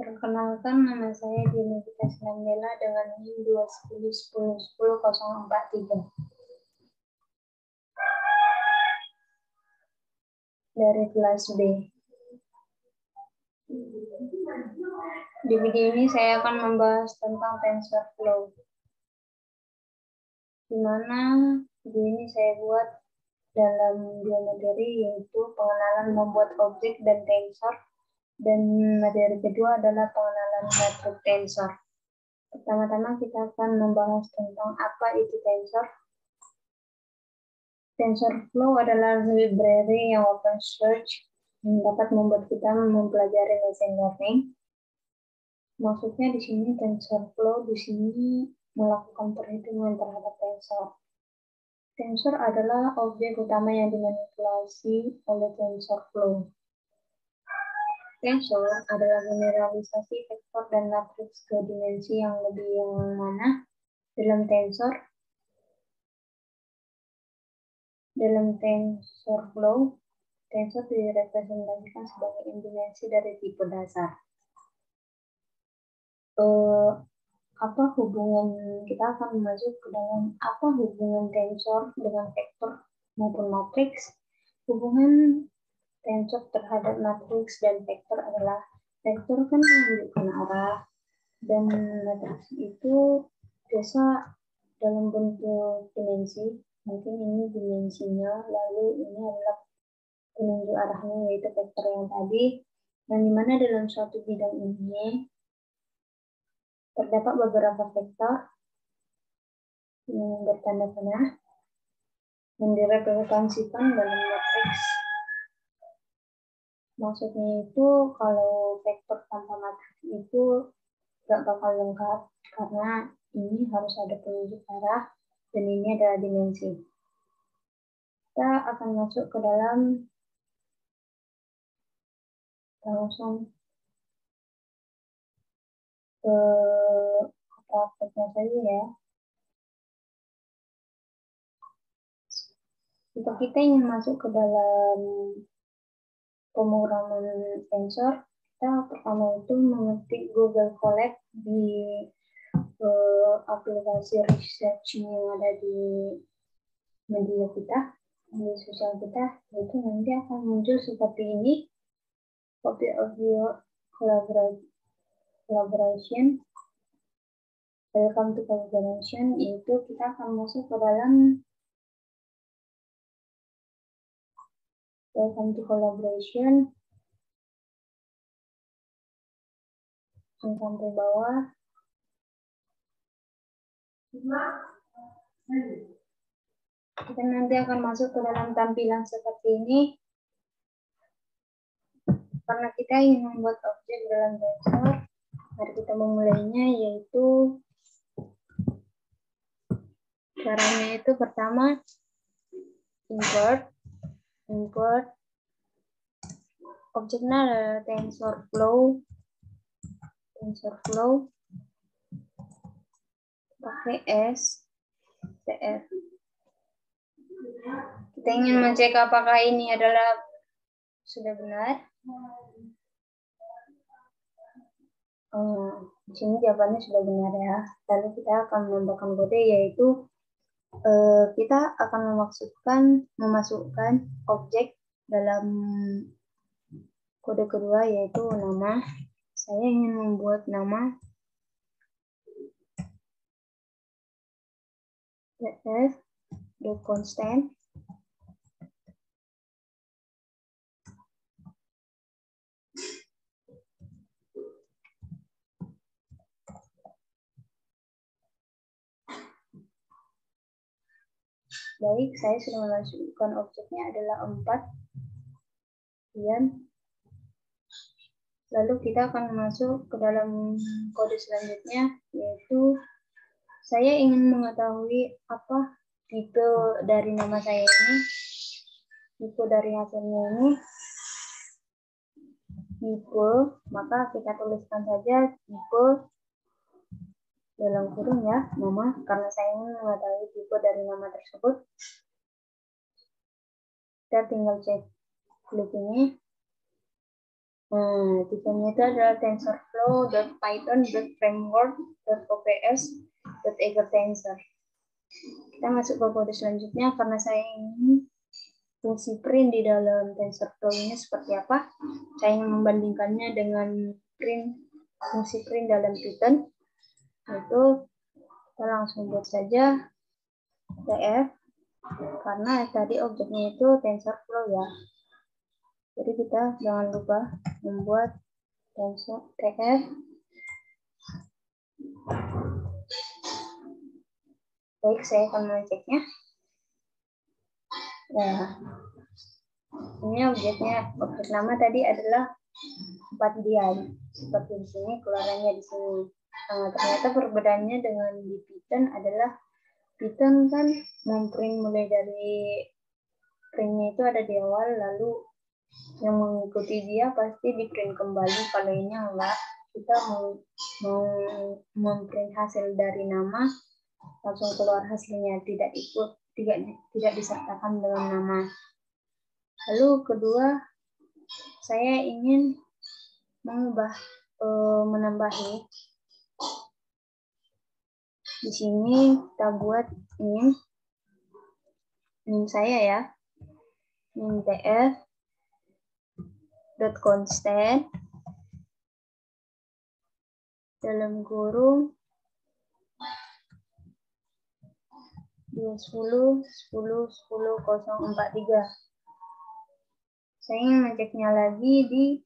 Perkenalkan, nama saya Dinevita Sinambela dengan NIM 210101043 dari kelas B. Di video ini saya akan membahas tentang TensorFlow, di mana video ini saya buat dalam dua materi, yaitu pengenalan membuat objek dan tensor, dan materi kedua adalah pengenalan metrik tensor. Pertama-tama kita akan membahas tentang apa itu tensor. TensorFlow adalah library yang open source yang dapat membuat kita mempelajari machine learning. Maksudnya di sini TensorFlow di sini melakukan perhitungan terhadap tensor. Tensor adalah objek utama yang dimanipulasi oleh TensorFlow. Tensor adalah generalisasi vektor dan matriks ke dimensi yang lebih yang mana dalam TensorFlow, tensor direpresentasikan sebagai dimensi dari tipe dasar. Apa hubungan, kita akan masuk ke dalam apa hubungan tensor dengan vektor maupun matriks. Hubungan tensor terhadap matriks dan vektor adalah vektor kan menunjukkan arah, dan matriks itu biasa dalam bentuk dimensi. Mungkin ini dimensinya, lalu ini adalah penunjuk arahnya, yaitu vektor yang tadi, yang dimana dalam suatu bidang ini terdapat beberapa vektor yang bertanda panah yang direpresentasikan dalam matriks. Maksudnya itu kalau vektor tanpa matriks itu gak bakal lengkap, karena ini harus ada penunjuk arah dan ini adalah dimensi. Kita akan masuk ke dalam langsung ke prakteknya saja ya. Jika kita ingin masuk ke dalam pemrograman tensor, kita pertama itu mengetik Google Colab di aplikasi research yang ada di media kita, di sosial kita, itu nanti akan muncul seperti ini. Copy of your collaboration. Welcome to collaboration, yaitu kita akan masuk ke dalam welcome to collaboration sampai bawah. Kita nanti akan masuk ke dalam tampilan seperti ini. Karena kita ingin membuat objek dalam tensor, mari kita memulainya, yaitu caranya itu pertama import objeknya adalah TensorFlow pakai STF. Kita ingin mencek apakah ini adalah sudah benar. Di sini jawabannya sudah benar ya. Lalu kita akan menambahkan kode, yaitu kita akan memasukkan objek dalam kode kedua, yaitu nama. Saya ingin membuat nama constant. Baik, saya sudah memasukkan objeknya adalah 4. Lalu kita akan masuk ke dalam kode selanjutnya, yaitu saya ingin mengetahui apa tipe dari nama saya ini, tipe dari hasilnya ini, tipe, maka kita tuliskan saja tipe dalam kurung ya, nama, karena saya ingin mengetahui tipe dari nama tersebut. Kita tinggal klik ini. Tipenya itu adalah tensorflow.python.framework.ops.eagerTensor. Kita masuk ke kode selanjutnya karena saya ingin fungsi print di dalam TensorFlow ini seperti apa. Saya ingin membandingkannya dengan fungsi print dalam Python. Itu kita langsung buat saja tf karena tadi objeknya itu TensorFlow ya. Jadi kita jangan lupa membuat tf. Baik, saya akan mengeceknya. Nah, ini objek nama tadi adalah 4 dian. Seperti di sini, keluarannya di sini. Nah, ternyata perbedaannya dengan di Python adalah Python kan memprint mulai dari printnya itu ada di awal, lalu yang mengikuti dia pasti di print kembali. Kalau ini enggak, kita mau memprint hasil dari nama, langsung keluar hasilnya, tidak disertakan dengan nama. Lalu kedua, saya ingin menambahi. Di sini kita buat nim saya ya, nim tf .constant dalam kurung 210 10 10 043. Saya ingin mengeceknya lagi di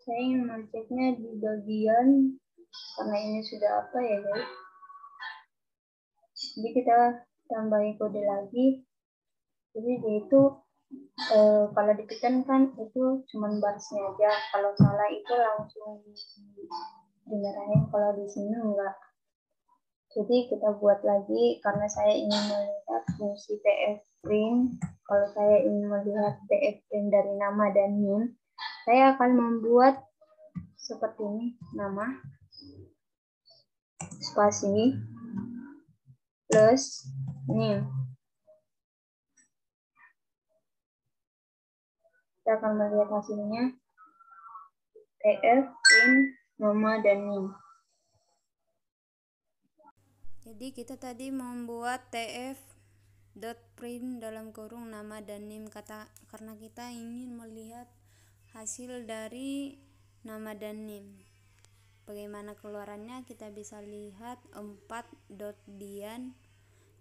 saya ingin mengeceknya di bagian, karena ini sudah apa ya guys. Jadi kita tambahin kode lagi. Jadi dia itu kalau di Python kan itu cuma barisnya aja. Kalau salah itu langsung dimarahin. Kalau di sini enggak. Jadi kita buat lagi karena saya ingin melihat fungsi tf_print. Kalau saya ingin melihat tf_print dari nama dan nim, saya akan membuat seperti ini, nama spasi plus nim. Kita akan melihat hasilnya tf_print nama dan nim. Jadi kita tadi membuat tf.print dalam kurung nama dan nim karena kita ingin melihat hasil dari nama dan nim. Bagaimana keluarannya kita bisa lihat 4.dian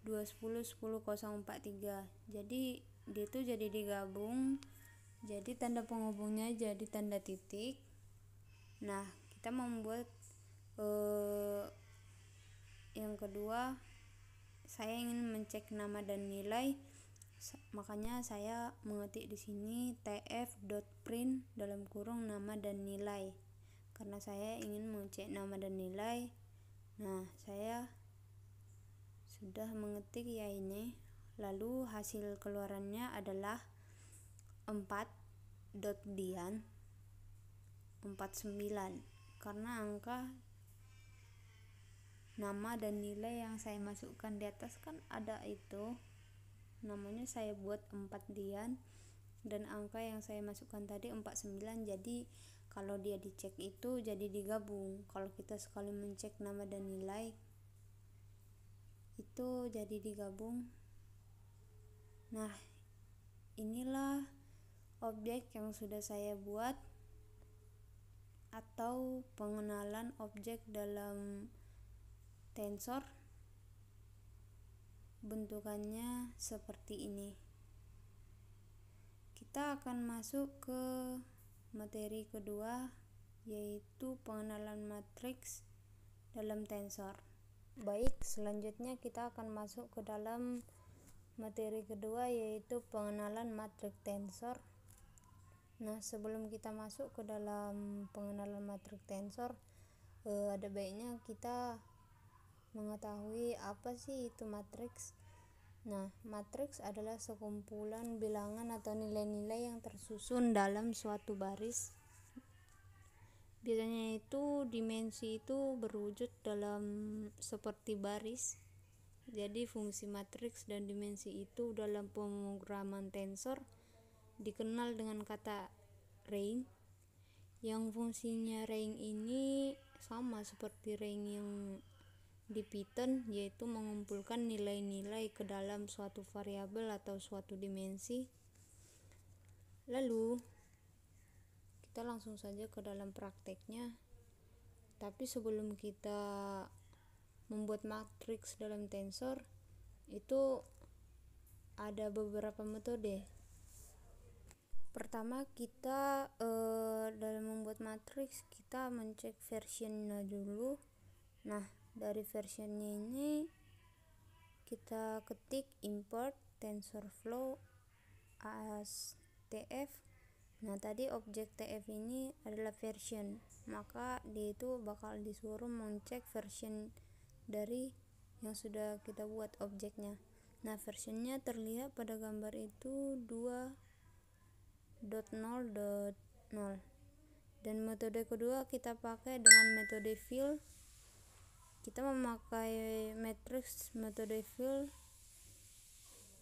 210 10 043. Jadi dia itu jadi digabung, jadi tanda penghubungnya jadi tanda titik. Nah, kita membuat yang kedua, saya ingin mencek nama dan nilai, makanya saya mengetik di sini tf.print dalam kurung nama dan nilai karena saya ingin mengecek nama dan nilai. Nah, saya sudah mengetik ya ini, lalu hasil keluarannya adalah 4.dian 49 karena angka nama dan nilai yang saya masukkan di atas kan ada itu, namanya saya buat 4 dian dan angka yang saya masukkan tadi 49. Jadi kalau dia dicek itu jadi digabung. Kalau kita sekali mencek nama dan nilai itu jadi digabung. Nah, inilah objek yang sudah saya buat atau pengenalan objek dalam tensor. Bentukannya seperti ini. Kita akan masuk ke materi kedua, yaitu pengenalan matriks dalam tensor. Baik, selanjutnya kita akan masuk ke dalam materi kedua, yaitu pengenalan matriks tensor. Nah, sebelum kita masuk ke dalam pengenalan matriks tensor, ada baiknya kita mengetahui apa sih itu matriks. Nah, matriks adalah sekumpulan bilangan atau nilai-nilai yang tersusun dalam suatu baris. Biasanya itu dimensi itu berwujud dalam seperti baris. Jadi fungsi matriks dan dimensi itu dalam pemrograman tensor dikenal dengan kata range, yang fungsinya range ini sama seperti range yang di Python, yaitu mengumpulkan nilai-nilai ke dalam suatu variabel atau suatu dimensi. Lalu kita langsung saja ke dalam prakteknya. Tapi sebelum kita membuat matriks dalam tensor, itu ada beberapa metode. Pertama, kita dalam membuat matriks kita mencek versionnya dulu. Nah, dari versionnya ini kita ketik import TensorFlow as tf. Nah, tadi objek tf ini adalah version, maka dia itu bakal disuruh mencek version dari yang sudah kita buat objeknya. Nah, versionnya terlihat pada gambar itu 2.0.0. Dan metode kedua kita pakai dengan metode fill. Kita memakai matriks metode fill,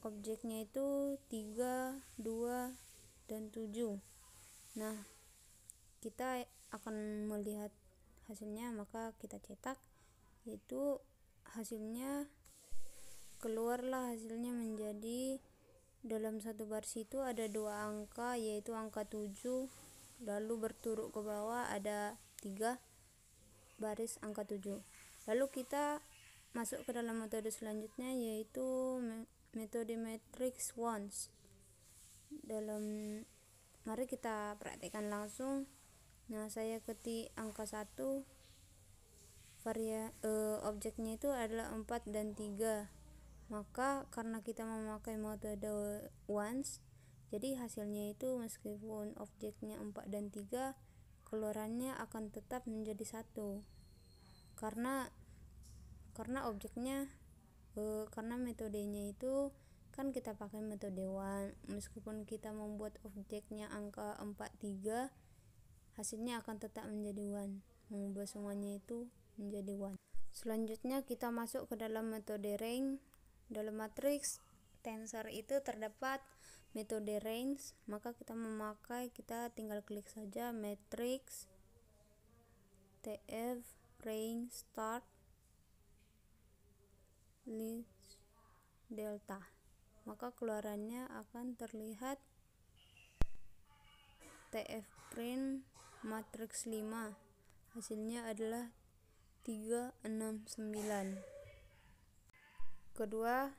objeknya itu 3, 2, dan 7. Nah, kita akan melihat hasilnya, maka kita cetak, yaitu hasilnya keluarlah hasilnya menjadi dalam satu baris itu ada 2 angka, yaitu angka 7, lalu berturut ke bawah ada 3 baris angka 7. Lalu kita masuk ke dalam metode selanjutnya, yaitu metode matrix once. Mari kita praktekkan langsung. Nah, saya ketik angka 1, objeknya itu adalah 4 dan 3. Maka karena kita memakai metode once, jadi hasilnya itu meskipun objeknya 4 dan 3, keluarannya akan tetap menjadi 1. Karena objeknya karena metodenya itu kan kita pakai metode one, meskipun kita membuat objeknya angka 4, 3, hasilnya akan tetap menjadi one, mengubah semuanya itu menjadi one. Selanjutnya kita masuk ke dalam metode range. Dalam matriks tensor itu terdapat metode range, maka kita tinggal klik saja matriks tf range start list delta, maka keluarannya akan terlihat tf print matriks 5, hasilnya adalah 3, 6, 9. Kedua,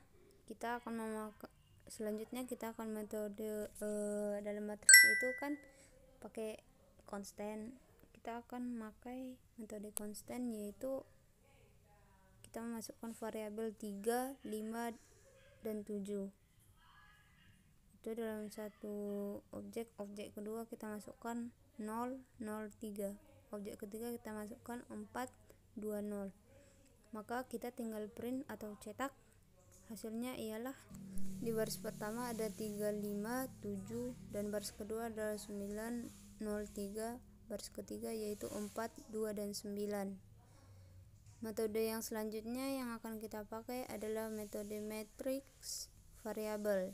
selanjutnya kita akan metode dalam matriks itu kan pakai constant. Kita akan memakai metode constant, yaitu kita memasukkan variabel 3, 5, dan 7 itu dalam satu objek. Objek kedua kita masukkan 0, 0, 3. Objek ketiga kita masukkan 4, 2, 0. Maka kita tinggal print atau cetak. Hasilnya ialah di baris pertama ada 3, 5, 7, dan baris kedua adalah 9, 0, 3, baris ketiga yaitu 4, 2, dan 9. Metode yang selanjutnya yang akan kita pakai adalah metode matrix variabel.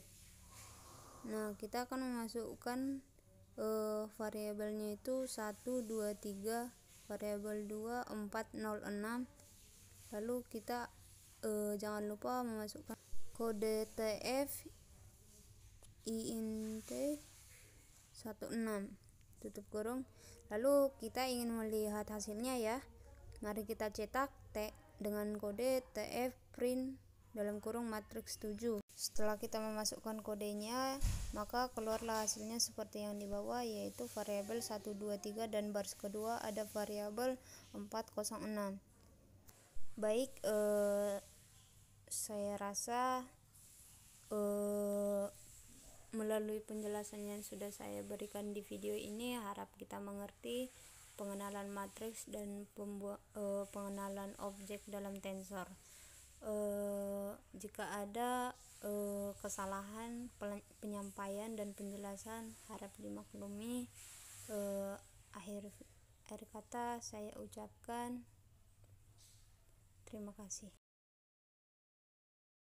Nah, kita akan memasukkan variabelnya itu 1, 2, 3, variabel 2, 4, 0, 6. Lalu kita jangan lupa memasukkan kode tf int 16 tutup kurung. Lalu kita ingin melihat hasilnya ya. Mari kita cetak dengan kode tf print dalam kurung matriks 7. Setelah kita memasukkan kodenya, maka keluarlah hasilnya seperti yang di bawah, yaitu variabel 1, 2, 3, dan baris kedua ada variabel 4, 0, 6. Baik, saya rasa melalui penjelasan yang sudah saya berikan di video ini, harap kita mengerti pengenalan matriks dan pengenalan objek dalam tensor. Jika ada kesalahan penyampaian dan penjelasan, harap dimaklumi. Akhir kata saya ucapkan terima kasih.